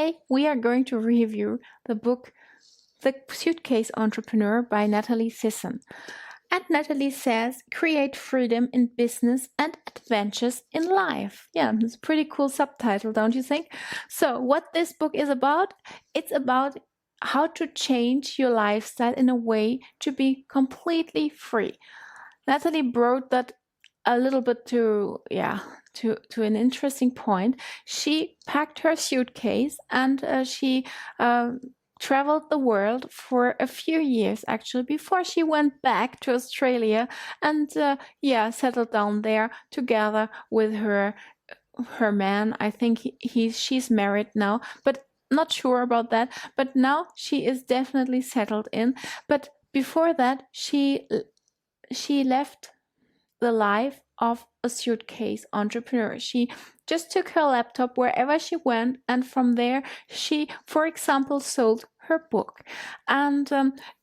Today we are going to review the book The Suitcase Entrepreneur by Natalie Sisson. And Natalie says, create freedom in business and adventures in life. Yeah, it's a pretty cool subtitle, don't you think? So what this book is about, it's about how to change your lifestyle in a way to be completely free. Natalie brought that a little bit to an interesting point. She packed her suitcase and she traveled the world for a few years actually before she went back to Australia and settled down there together with her man. I think she's married now, but not sure about that. But now she is definitely settled in. But before that, she left the life of a suitcase entrepreneur. She just took her laptop wherever she went, and from there she, for example, sold her book. And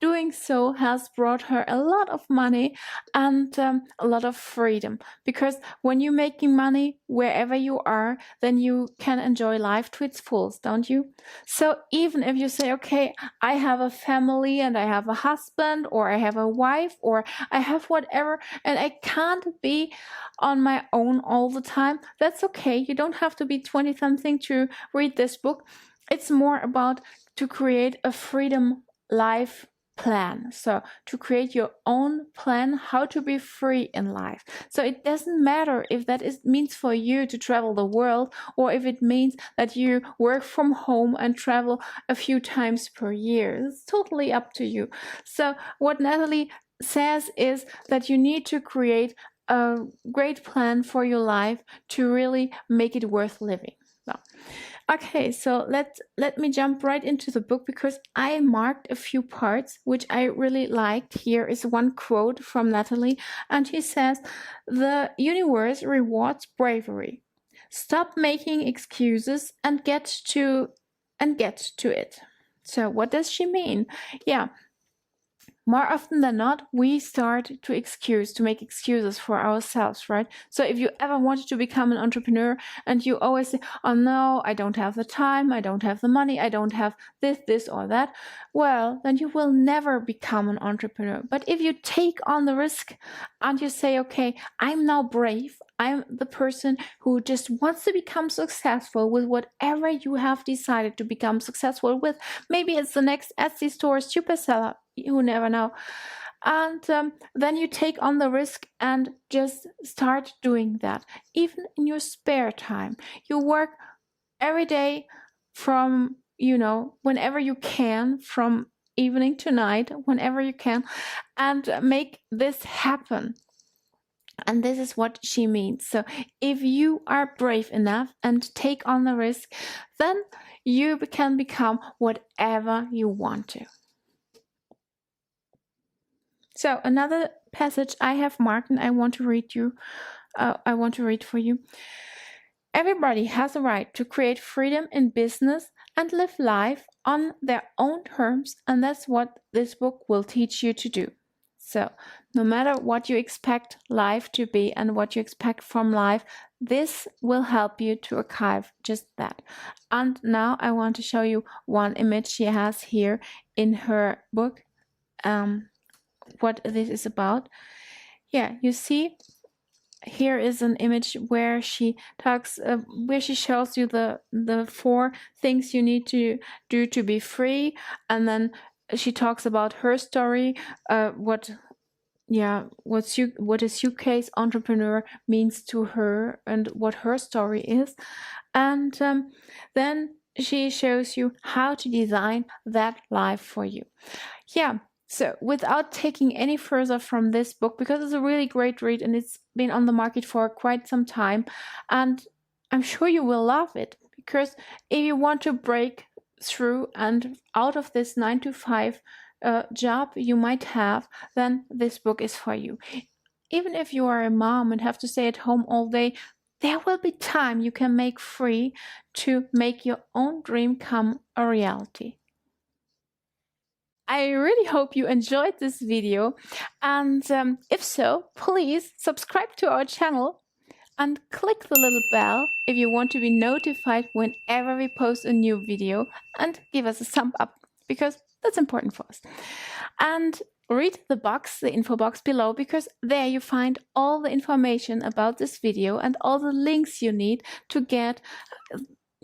doing so has brought her a lot of money and a lot of freedom, because when you're making money wherever you are, then you can enjoy life to its fullest, don't you? So even if you say, okay, I have a family and I have a husband, or I have a wife, or I have whatever, and I can't be on my own all the time, that's okay. You don't have to be 20 something to read this book. It's more about to create a freedom life plan. So to create your own plan how to be free in life. So it doesn't matter if that means for you to travel the world, or if it means that you work from home and travel a few times per year. It's totally up to you. So what Natalie says is that you need to create a great plan for your life to really make it worth living. Okay, so let me jump right into the book, because I marked a few parts which I really liked. Here is one quote from Natalie, and he says, "The universe rewards bravery. Stop making excuses and get to it." So what does she mean? Yeah. More often than not, we start to make excuses for ourselves, right? So if you ever wanted to become an entrepreneur and you always say, oh no, I don't have the time, I don't have the money, I don't have this or that, well, then you will never become an entrepreneur. But if you take on the risk and you say, okay, I'm now brave, I'm the person who just wants to become successful with whatever you have decided to become successful with. Maybe it's the next Etsy store super seller. You never know. And then you take on the risk and just start doing that. Even in your spare time. You work every day from, whenever you can, from evening to night, whenever you can, and make this happen. And this is what she means. So if you are brave enough and take on the risk, then you can become whatever you want to. So another passage I have marked and I want to read for you. Everybody has a right to create freedom in business and live life on their own terms, and that's what this book will teach you to do. So no matter what you expect life to be and what you expect from life, this will help you to archive just that. And now I want to show you one image she has here in her book, what this is about. Yeah, you see, here is an image where she talks, where she shows you the 4 things you need to do to be free, and then she talks about her story, what a suitcase entrepreneur means to her and what her story is, and then she shows you how to design that life for you. Yeah. So without taking any further from this book, because it's a really great read and it's been on the market for quite some time, and I'm sure you will love it, because if you want to break through and out of this 9-to-5 job you might have, then this book is for you. Even if you are a mom and have to stay at home all day, there will be time you can make free to make your own dream come a reality. I really hope you enjoyed this video, and if so, please subscribe to our channel And click the little bell if you want to be notified whenever we post a new video, and give us a thumb up because that's important for us. And read the box, the info box below, because there you find all the information about this video and all the links you need to get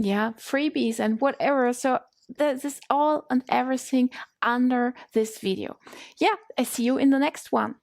freebies and whatever. So this is all and everything under this video. I see you in the next one.